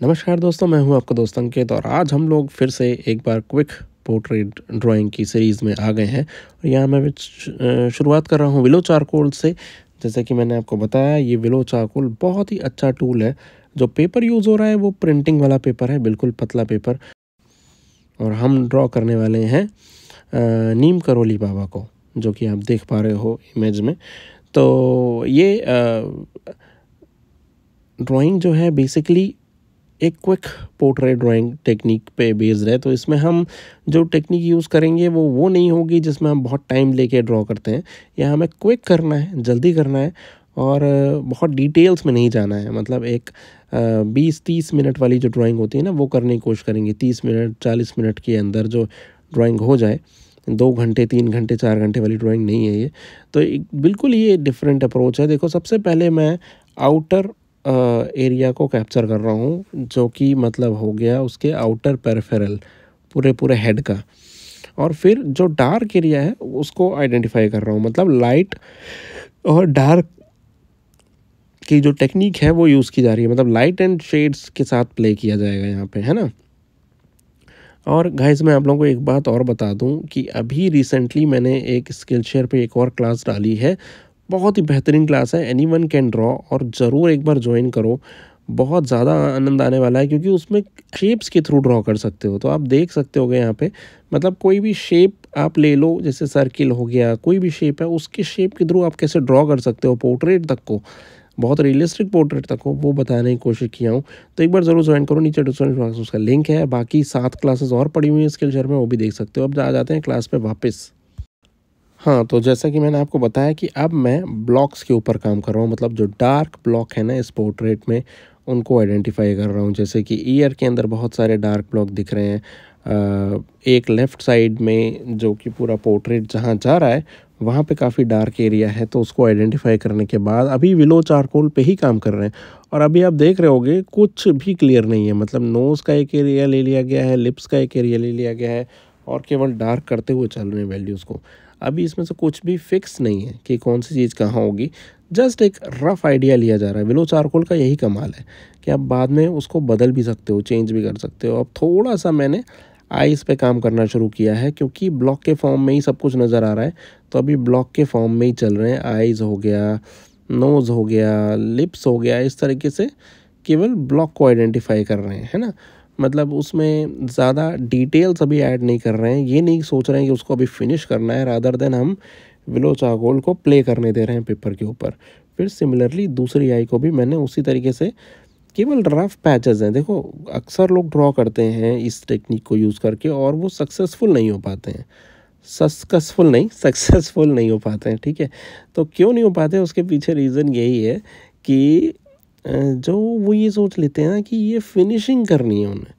नमस्कार दोस्तों, मैं हूं आपका दोस्त अंकित और आज हम लोग फिर से एक बार क्विक पोर्ट्रेट ड्राइंग की सीरीज़ में आ गए हैं। और यहाँ मैं शुरुआत कर रहा हूं विलो चारकोल से। जैसे कि मैंने आपको बताया, ये विलो चारकोल बहुत ही अच्छा टूल है। जो पेपर यूज़ हो रहा है वो प्रिंटिंग वाला पेपर है, बिल्कुल पतला पेपर। और हम ड्रॉ करने वाले हैं नीम करोली बाबा को, जो कि आप देख पा रहे हो इमेज में। तो ये ड्राइंग जो है बेसिकली एक क्विक पोर्ट्रेट ड्राइंग टेक्निक पे बेस्ड है। तो इसमें हम जो टेक्निक यूज़ करेंगे वो नहीं होगी जिसमें हम बहुत टाइम लेके ड्रॉ करते हैं। यहाँ हमें क्विक करना है, जल्दी करना है और बहुत डिटेल्स में नहीं जाना है। मतलब एक 20-30 मिनट वाली जो ड्राइंग होती है ना, वो करने की कोशिश करेंगे। 30 मिनट 40 मिनट के अंदर जो ड्राइंग हो जाए। 2 घंटे 3 घंटे 4 घंटे वाली ड्राइंग नहीं है ये। तो बिल्कुल ये डिफरेंट अप्रोच है। देखो, सबसे पहले मैं आउटर एरिया को कैप्चर कर रहा हूँ, जो कि मतलब हो गया उसके आउटर पेरिफेरल, पूरे हेड का। और फिर जो डार्क एरिया है उसको आइडेंटिफाई कर रहा हूँ। मतलब लाइट और डार्क की जो टेक्निक है वो यूज़ की जा रही है। मतलब लाइट एंड शेड्स के साथ प्ले किया जाएगा यहाँ पे, है ना। और गाइस, मैं आप लोगों को एक बात और बता दूं कि अभी रिसेंटली मैंने एक स्किलशेयर पे एक और क्लास डाली है। बहुत ही बेहतरीन क्लास है, एनीवन कैन ड्रॉ, और ज़रूर एक बार ज्वाइन करो। बहुत ज़्यादा आनंद आने वाला है, क्योंकि उसमें शेप्स के थ्रू ड्रॉ कर सकते हो। तो आप देख सकते होगे यहाँ पे, मतलब कोई भी शेप आप ले लो, जैसे सर्किल हो गया, कोई भी शेप है, उसके शेप के थ्रू आप कैसे ड्रॉ कर सकते हो पोर्ट्रेट तक को, बहुत रियलिस्टिक पोर्ट्रेट तक हो, वो बताने की कोशिश किया हूँ। तो एक बार ज़रूर ज्वाइन करो, नीचे डिस्क्रिप्शन बॉक्स में उसका लिंक है। बाकी 7 क्लासेस और पड़ी हुई हैं स्किलशेयर में, वो भी देख सकते हो। अब आ जाते हैं क्लास पे वापस। हाँ, तो जैसा कि मैंने आपको बताया कि अब मैं ब्लॉक्स के ऊपर काम कर रहा हूँ। मतलब जो डार्क ब्लॉक है ना इस पोर्ट्रेट में, उनको आइडेंटिफाई कर रहा हूँ। जैसे कि ईयर के अंदर बहुत सारे डार्क ब्लॉक दिख रहे हैं। एक लेफ़्ट साइड में जो कि पूरा पोर्ट्रेट जहाँ जा रहा है वहाँ पे काफ़ी डार्क एरिया है। तो उसको आइडेंटिफाई करने के बाद अभी विलो चारकोल पे ही काम कर रहे हैं। और अभी आप देख रहे होगे कुछ भी क्लियर नहीं है। मतलब नोज़ का एक एरिया ले लिया गया है, लिप्स का एक एरिया ले लिया गया है, और केवल डार्क करते हुए चल रहे हैं वैल्यूज़ को। अभी इसमें से कुछ भी फिक्स नहीं है कि कौन सी चीज़ कहाँ होगी। जस्ट एक रफ़ आइडिया लिया जा रहा है। विलो चारकोल का यही कमाल है कि आप बाद में उसको बदल भी सकते हो, चेंज भी कर सकते हो। अब थोड़ा सा मैंने आइज़ पे काम करना शुरू किया है, क्योंकि ब्लॉक के फॉर्म में ही सब कुछ नज़र आ रहा है। तो अभी ब्लॉक के फॉर्म में ही चल रहे हैं। आइज़ हो गया, नोज़ हो गया, लिप्स हो गया, इस तरीके से केवल ब्लॉक को आइडेंटिफाई कर रहे हैं, है ना। मतलब उसमें ज़्यादा डिटेल्स अभी ऐड नहीं कर रहे हैं। ये नहीं सोच रहे हैं कि उसको अभी फिनिश करना है, रादर देन हम विलो चारकोल को प्ले करने दे रहे हैं पेपर के ऊपर। फिर सिमिलरली दूसरी आई को भी मैंने उसी तरीके से, केवल रफ पैचेस हैं। देखो, अक्सर लोग ड्रॉ करते हैं इस टेक्निक को यूज़ करके और वो सक्सेसफुल नहीं हो पाते हैं। सक्सेसफुल नहीं हो पाते हैं, ठीक है। तो क्यों नहीं हो पाते, उसके पीछे रीज़न यही है कि जो वो ये सोच लेते हैं ना कि ये फिनिशिंग करनी है उन्हें।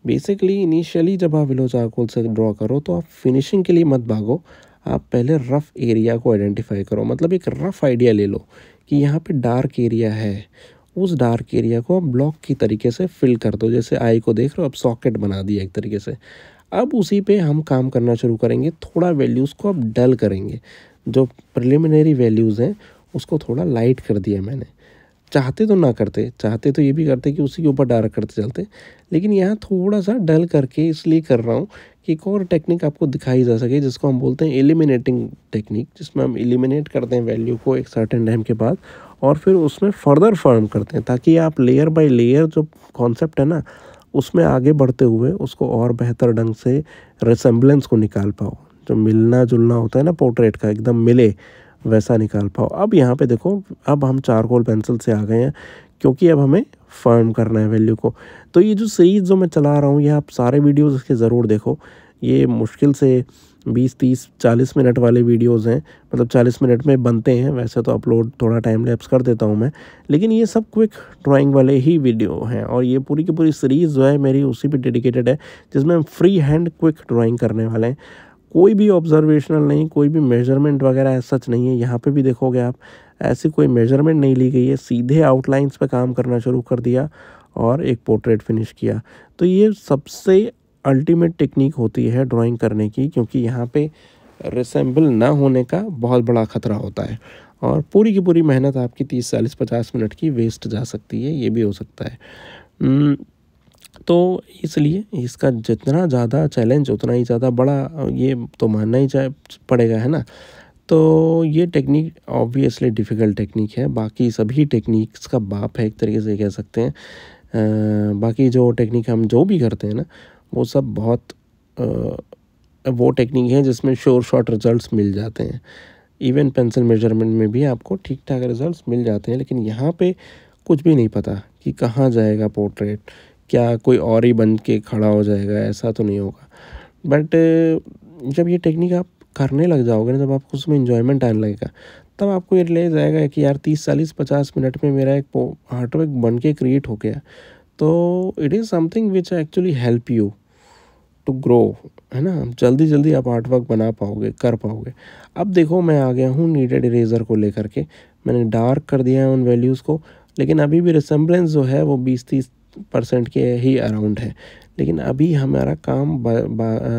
बेसिकली इनिशियली जब आप विलो चारकोल से ड्रॉ करो तो आप फिनिशिंग के लिए मत भागो। आप पहले रफ़ एरिया को आइडेंटिफाई करो। मतलब एक रफ़ आइडिया ले लो कि यहाँ पे डार्क एरिया है। उस डार्क एरिया को आप ब्लॉक की तरीके से फिल कर दो। जैसे आई को देख रहे हो, अब सॉकेट बना दिया एक तरीके से। अब उसी पे हम काम करना शुरू करेंगे। थोड़ा वैल्यूज़ को अब डल करेंगे। जो प्रिलिमिनरी वैल्यूज़ हैं उसको थोड़ा लाइट कर दिया मैंने। चाहते तो ना करते, चाहते तो ये भी करते कि उसी के ऊपर डार्क करते चलते, लेकिन यहाँ थोड़ा सा डल करके इसलिए कर रहा हूँ कि एक और टेक्निक आपको दिखाई जा सके, जिसको हम बोलते हैं एलिमिनेटिंग टेक्निक, जिसमें हम एलिमिनेट करते हैं वैल्यू को एक सर्टेन टाइम के बाद और फिर उसमें फर्दर फॉर्म करते हैं, ताकि आप लेयर बाय लेयर जो कॉन्सेप्ट है ना उसमें आगे बढ़ते हुए उसको और बेहतर ढंग से रिसेम्बलेंस को निकाल पाओ। जो मिलना जुलना होता है ना पोर्ट्रेट का, एकदम मिले वैसा निकाल पाओ। अब यहाँ पे देखो, अब हम चारकोल पेंसिल से आ गए हैं, क्योंकि अब हमें फर्म करना है वैल्यू को। तो ये जो सीरीज़ जो मैं चला रहा हूँ, ये आप सारे वीडियोस इसके ज़रूर देखो। ये मुश्किल से 20-30-40 मिनट वाले वीडियोस हैं। मतलब 40 मिनट में बनते हैं। वैसे तो अपलोड थोड़ा टाइम लैप्स कर देता हूँ मैं, लेकिन ये सब क्विक ड्राइंग वाले ही वीडियो हैं। और ये पूरी की पूरी सीरीज़ जो है मेरी उसी पे डेडिकेटेड है, जिसमें हम फ्री हैंड क्विक ड्राइंग करने वाले हैं। कोई भी ऑब्जर्वेशनल नहीं, कोई भी मेजरमेंट वगैरह सच नहीं है। यहाँ पे भी देखोगे आप, ऐसी कोई मेजरमेंट नहीं ली गई है। सीधे आउटलाइंस पे काम करना शुरू कर दिया और एक पोर्ट्रेट फिनिश किया। तो ये सबसे अल्टीमेट टेक्निक होती है ड्राइंग करने की, क्योंकि यहाँ पे रिसेंबल ना होने का बहुत बड़ा खतरा होता है और पूरी की पूरी मेहनत आपकी 30-40-50 मिनट की वेस्ट जा सकती है। ये भी हो सकता है। तो इसलिए इसका जितना ज़्यादा चैलेंज उतना ही ज़्यादा बड़ा, ये तो मानना ही पड़ेगा, है ना। तो ये टेक्निक ऑब्वियसली डिफ़िकल्ट टेक्निक है, बाकी सभी टेक्निक्स का बाप है एक तरीके से कह सकते हैं। बाकी जो टेक्निक हम जो भी करते हैं ना, वो सब बहुत वो टेक्निक है जिसमें श्योर शॉट रिजल्ट्स मिल जाते हैं। इवन पेंसिल मेजरमेंट में भी आपको ठीक ठाक रिजल्ट्स मिल जाते हैं, लेकिन यहाँ पे कुछ भी नहीं पता कि कहाँ जाएगा पोर्ट्रेट, क्या कोई और ही बन के खड़ा हो जाएगा, ऐसा तो नहीं होगा। बट जब ये टेक्निक आप करने लग जाओगे ना, जब आपको उसमें इन्जॉयमेंट आने लगेगा, तब आपको ये रियलाइज़ आएगा कि यार 30 40 50 मिनट में मेरा एक आर्टवर्क बन के क्रिएट हो गया। तो it is something which actually help you to grow, है ना। जल्दी जल्दी आप आर्ट वर्क बना पाओगे, कर पाओगे। अब देखो मैं आ गया हूँ नीडेड इरेज़र को लेकर के, मैंने डार्क कर दिया है उन वैल्यूज़ को, लेकिन अभी भी रिसेम्बलेंस जो है वो 20-30% के ही अराउंड है। लेकिन अभी हमारा काम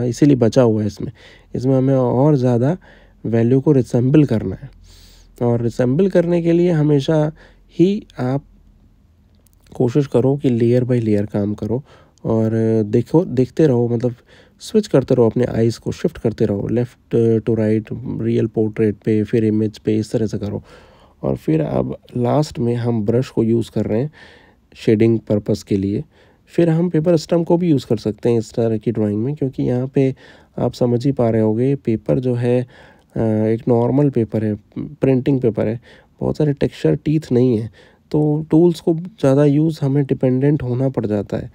इसीलिए बचा हुआ है इसमें इसमें हमें और ज़्यादा वैल्यू को रिसेम्बल करना है। और रिसेम्बल करने के लिए हमेशा ही आप कोशिश करो कि लेयर बाय लेयर काम करो, और देखते रहो, मतलब स्विच करते रहो, अपने आइज़ को शिफ्ट करते रहो left to right, real portrait पे, फिर इमेज पे, इस तरह से करो। और फिर अब लास्ट में हम ब्रश को यूज़ कर रहे हैं शेडिंग पर्पस के लिए। फिर हम पेपर स्टम्प को भी यूज़ कर सकते हैं इस तरह की ड्राइंग में, क्योंकि यहाँ पे आप समझ ही पा रहे होगे पेपर जो है एक नॉर्मल पेपर है, प्रिंटिंग पेपर है, बहुत सारे टेक्सचर टीथ नहीं है, तो टूल्स को ज़्यादा यूज़ हमें डिपेंडेंट होना पड़ जाता है।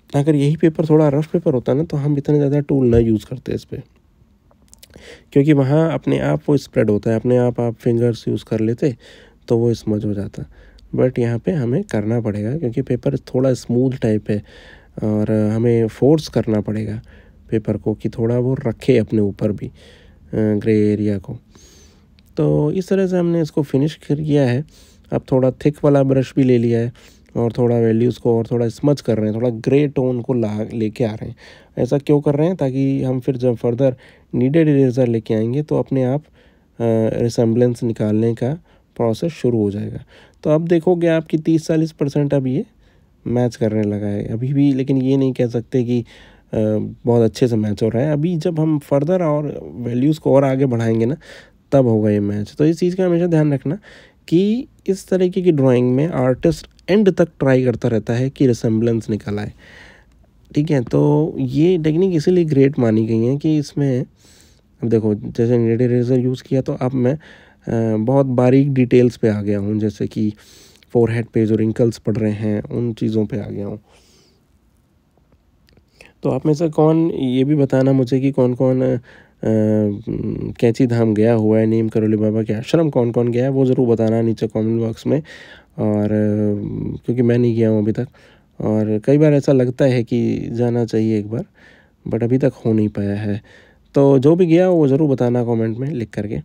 अगर यही पेपर थोड़ा रफ पेपर होता ना, तो हम इतने ज़्यादा टूल ना यूज़ करते इस पे, क्योंकि वहाँ अपने आप वो स्प्रेड होता है, अपने आप फिंगर्स यूज़ कर लेते तो वो स्मज हो जाता। बट यहाँ पे हमें करना पड़ेगा, क्योंकि पेपर थोड़ा स्मूथ टाइप है, और हमें फोर्स करना पड़ेगा पेपर को कि थोड़ा वो रखे अपने ऊपर भी ग्रे एरिया को। तो इस तरह से हमने इसको फिनिश किया है। अब थोड़ा थिक वाला ब्रश भी ले लिया है, और थोड़ा वैल्यूज़ को और थोड़ा स्मच कर रहे हैं, थोड़ा ग्रे टोन को लेके आ रहे हैं। ऐसा क्यों कर रहे हैं? ताकि हम फिर जब फर्दर नीडेड इरेज़र लेके आएंगे तो अपने आप रिसेम्बलेंस निकालने का प्रोसेस शुरू हो जाएगा। तो अब देखोगे आपकी 30-40% अब ये मैच करने लगा है अभी भी, लेकिन ये नहीं कह सकते कि बहुत अच्छे से मैच हो रहा है। अभी जब हम फर्दर और वैल्यूज़ को और आगे बढ़ाएंगे ना, तब होगा ये मैच। तो इस चीज़ का हमेशा ध्यान रखना कि इस तरीके की ड्राइंग में आर्टिस्ट एंड तक ट्राई करता रहता है कि रिसेम्बलेंस निकल आए, ठीक है। तो ये टेक्निक इसीलिए ग्रेट मानी गई है कि इसमें अब देखो, जैसे नीडेड इरेज़र यूज़ किया तो अब मैं बहुत बारीक डिटेल्स पे आ गया हूँ, जैसे कि फोरहेड पे जो रिंकल्स पड़ रहे हैं उन चीज़ों पे आ गया हूँ। तो आप में से कौन ये भी बताना मुझे कि कौन कौन कैंची धाम गया हुआ है, नीम करोली बाबा के आश्रम कौन कौन गया है, वो ज़रूर बताना नीचे कमेंट बॉक्स में। और क्योंकि मैं नहीं गया हूँ अभी तक, और कई बार ऐसा लगता है कि जाना चाहिए एक बार, बट अभी तक हो नहीं पाया है। तो जो भी गया वो ज़रूर बताना कमेंट में लिख करके।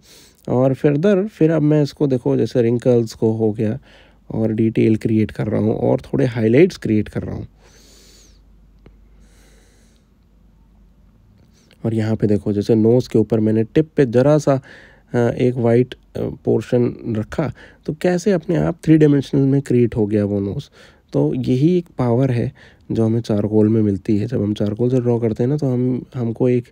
और फिर अब मैं इसको देखो, जैसे रिंकल्स को हो गया, और डिटेल क्रिएट कर रहा हूँ, और थोड़े हाइलाइट्स क्रिएट कर रहा हूँ। और यहाँ पे देखो, जैसे नोज़ के ऊपर मैंने टिप पे ज़रा सा एक वाइट पोर्शन रखा, तो कैसे अपने आप 3 डायमेंशनल में क्रिएट हो गया वो नोज़। तो यही एक पावर है जो हमें चारकोल में मिलती है। जब हम चारकोल से ड्रॉ करते हैं ना, तो हमको एक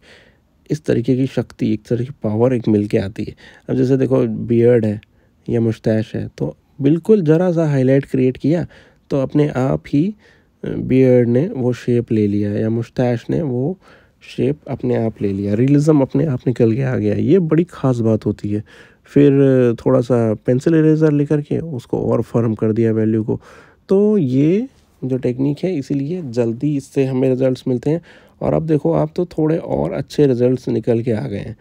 इस तरीके की शक्ति, एक तरह की पावर एक मिल के आती है। अब जैसे देखो बियर्ड है या मुस्टैच है, तो बिल्कुल ज़रा सा हाईलाइट क्रिएट किया तो अपने आप ही बियर्ड ने वो शेप ले लिया, या मुस्टैच ने वो शेप अपने आप ले लिया, रियलिज्म अपने आप निकल के आ गया। ये बड़ी ख़ास बात होती है। फिर थोड़ा सा पेंसिल इरेज़र लेकर के उसको और फर्म कर दिया वैल्यू को। तो ये जो टेक्निक है, इसीलिए जल्दी इससे हमें रिजल्ट्स मिलते हैं। और अब देखो, आप तो थोड़े और अच्छे रिजल्ट्स निकल के आ गए हैं।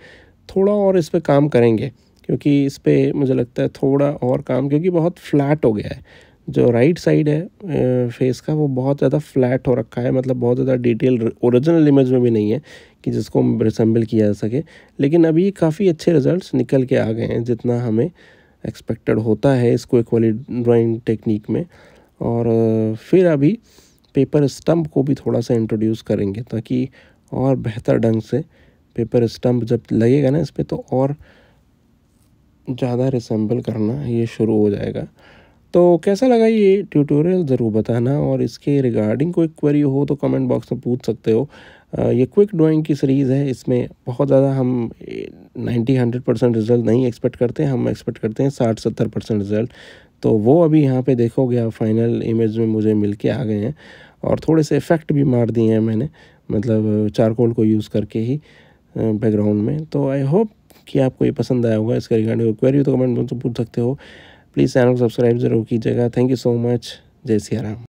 थोड़ा और इस पे काम करेंगे, क्योंकि इस पे मुझे लगता है थोड़ा और काम, क्योंकि बहुत फ्लैट हो गया है। जो राइट साइड है फेस का, वो बहुत ज़्यादा फ्लैट हो रखा है, मतलब बहुत ज़्यादा डिटेल ओरिजिनल इमेज में भी नहीं है कि जिसको रिसेंबल किया जा सके। लेकिन अभी काफ़ी अच्छे रिजल्ट्स निकल के आ गए हैं, जितना हमें एक्सपेक्टेड होता है इस क्विक वाली ड्राइंग टेक्निक में। और फिर अभी पेपर स्टम्प को भी थोड़ा सा इंट्रोड्यूस करेंगे, ताकि और बेहतर ढंग से पेपर स्टम्प जब लगेगा ना इस पर, तो और ज़्यादा रिसेंबल करना ये शुरू हो जाएगा। तो कैसा लगा ये ट्यूटोरियल ज़रूर बताना, और इसके रिगार्डिंग कोई क्वेरी हो तो कमेंट बॉक्स में पूछ सकते हो। ये क्विक ड्राइंग की सीरीज़ है, इसमें बहुत ज़्यादा हम 90-100% रिज़ल्ट नहीं एक्सपेक्ट करते, हम एक्सपेक्ट करते हैं 60-70% रिज़ल्ट। तो वो अभी यहाँ पे देखोगे आप, फाइनल इमेज में मुझे मिल के आ गए हैं, और थोड़े से इफ़ेक्ट भी मार दिए हैं मैंने, मतलब चारकोल को यूज़ करके ही बैकग्राउंड में। तो आई होप कि आपको ये पसंद आया होगा। इसका रिगार्डिंग क्वेरी हो तो कमेंट बॉक्स में पूछ सकते हो। प्लीज़ चैनल को सब्सक्राइब ज़रूर कीजिएगा। Thank you so much. जय सिया राम।